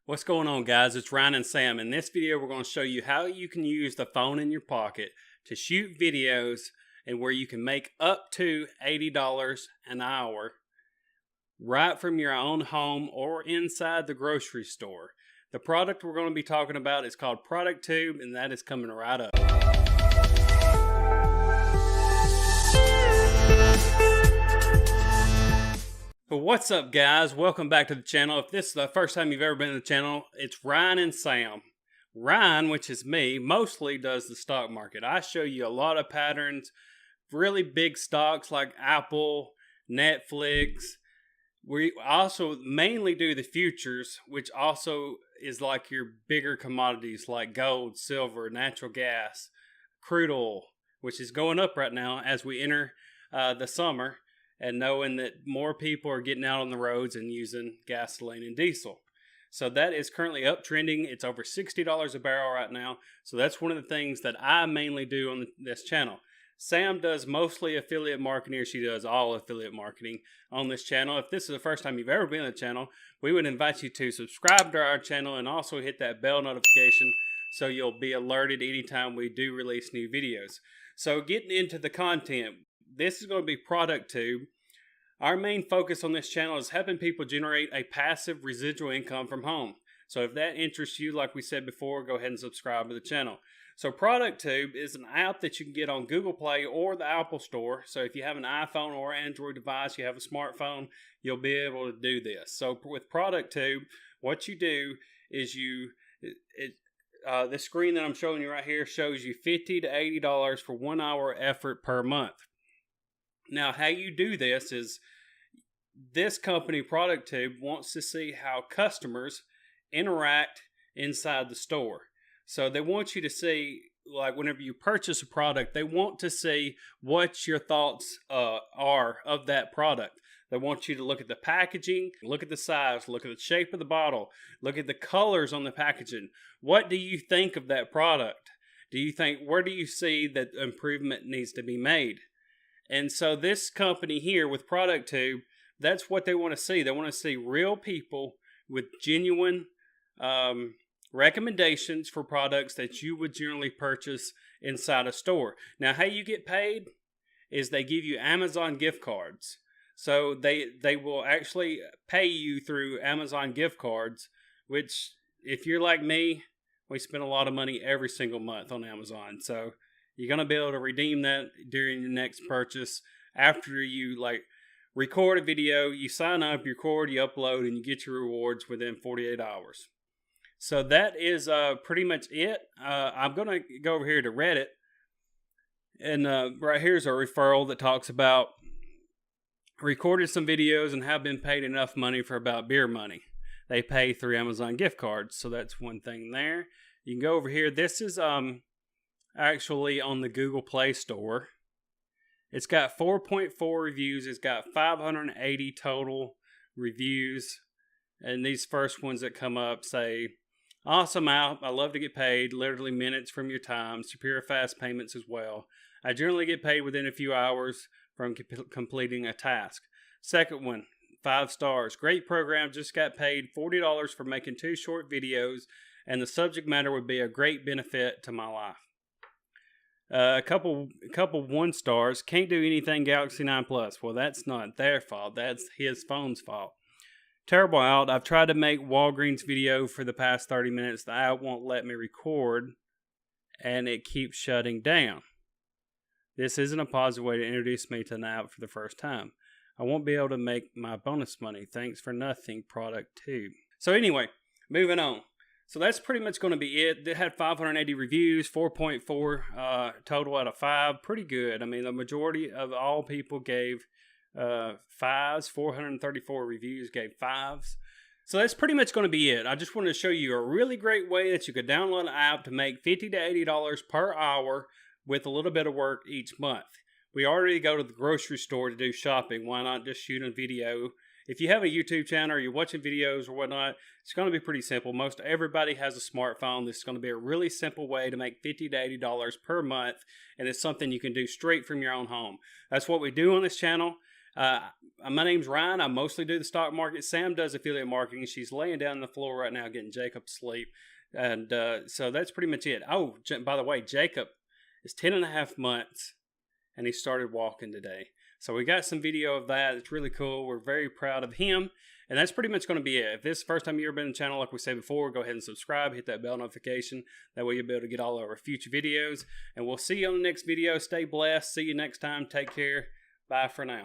What's going on, guys? It's Ryan and Sam. In this video, we're going to show you how you can use the phone in your pocket to shoot videos and where you can make up to $80 an hour right from your own home or inside the grocery store. The product we're going to be talking about is called ProductTube, and that is coming right up. Well, what's up, guys? Welcome back to the channel. If this is the first time you've ever been to the channel, it's Ryan and Sam. Ryan, which is me, mostly does the stock market. I show you a lot of patterns, really big stocks like Apple, Netflix. We also mainly do the futures, which also is like your bigger commodities like gold, silver, natural gas, crude oil, which is going up right now as we enter the summer, and knowing that more people are getting out on the roads and using gasoline and diesel. So that is currently uptrending. It's over $60 a barrel right now. So that's one of the things that I mainly do on this channel. Sam does mostly affiliate marketing, or she does all affiliate marketing on this channel. If this is the first time you've ever been on the channel, we would invite you to subscribe to our channel and also hit that bell notification so you'll be alerted anytime we do release new videos. So getting into the content, this is going to be ProductTube. Our main focus on this channel is helping people generate a passive residual income from home. So if that interests you, like we said before, go ahead and subscribe to the channel. So ProductTube is an app that you can get on Google Play or the Apple Store. So if you have an iPhone or Android device, you have a smartphone, you'll be able to do this. So with ProductTube, what you do is this screen that I'm showing you right here shows you $50 to $80 for 1 hour effort per month. Now, how you do this is this company, ProductTube, wants to see how customers interact inside the store. So they want you to see, like whenever you purchase a product, they want to see what your thoughts are of that product. They want you to look at the packaging, look at the size, look at the shape of the bottle, look at the colors on the packaging. What do you think of that product? Where do you see that improvement needs to be made? And so this company here with ProductTube, that's what they want to see. They want to see real people with genuine recommendations for products that you would generally purchase inside a store. Now, how you get paid is they give you Amazon gift cards. So they will actually pay you through Amazon gift cards, which if you're like me, we spend a lot of money every single month on Amazon. So you're going to be able to redeem that during your next purchase after you record a video, you sign up, you record, you upload, and you get your rewards within 48 hours. So that is pretty much it. I'm going to go over here to Reddit. And right here's a referral that talks about recorded some videos and have been paid enough money for about beer money. They pay through Amazon gift cards. So that's one thing there. You can go over here. This is actually on the Google Play Store. It's got 4.4 reviews. It's got 580 total reviews. And these first ones that come up say, awesome app. I love to get paid. Literally minutes from your time. Superior fast payments as well. I generally get paid within a few hours from completing a task. Second one, 5 stars. Great program. Just got paid $40 for making 2 short videos. And the subject matter would be a great benefit to my life. A couple 1 stars. Can't do anything Galaxy 9 Plus. Well, that's not their fault. That's his phone's fault. Terrible out. I've tried to make Walgreens video for the past 30 minutes. The app won't let me record, and it keeps shutting down. This isn't a positive way to introduce me to an app for the first time. I won't be able to make my bonus money. Thanks for nothing, ProductTube. So anyway, moving on. So that's pretty much going to be it. They had 580 reviews, 4.4 total out of 5. Pretty good. I mean, the majority of all people gave 5s. 434 reviews gave 5s. So that's pretty much going to be it. I just wanted to show you a really great way that you could download an app to make $50 to $80 per hour with a little bit of work each month. We already go to the grocery store to do shopping. Why not just shoot a video? If you have a YouTube channel or you're watching videos or whatnot, it's going to be pretty simple. Most everybody has a smartphone. This is going to be a really simple way to make $50 to $80 per month, and it's something you can do straight from your own home. That's what we do on this channel. My name's Ryan. I mostly do the stock market. Sam does affiliate marketing. She's laying down on the floor right now getting Jacob sleep. And so that's pretty much it. Oh, by the way, Jacob is 10.5 months and he started walking today. So we got some video of that. It's really cool. We're very proud of him. And that's pretty much going to be it. If this is the first time you've ever been on the channel, like we said before, go ahead and subscribe. Hit that bell notification. That way you'll be able to get all of our future videos. And we'll see you on the next video. Stay blessed. See you next time. Take care. Bye for now.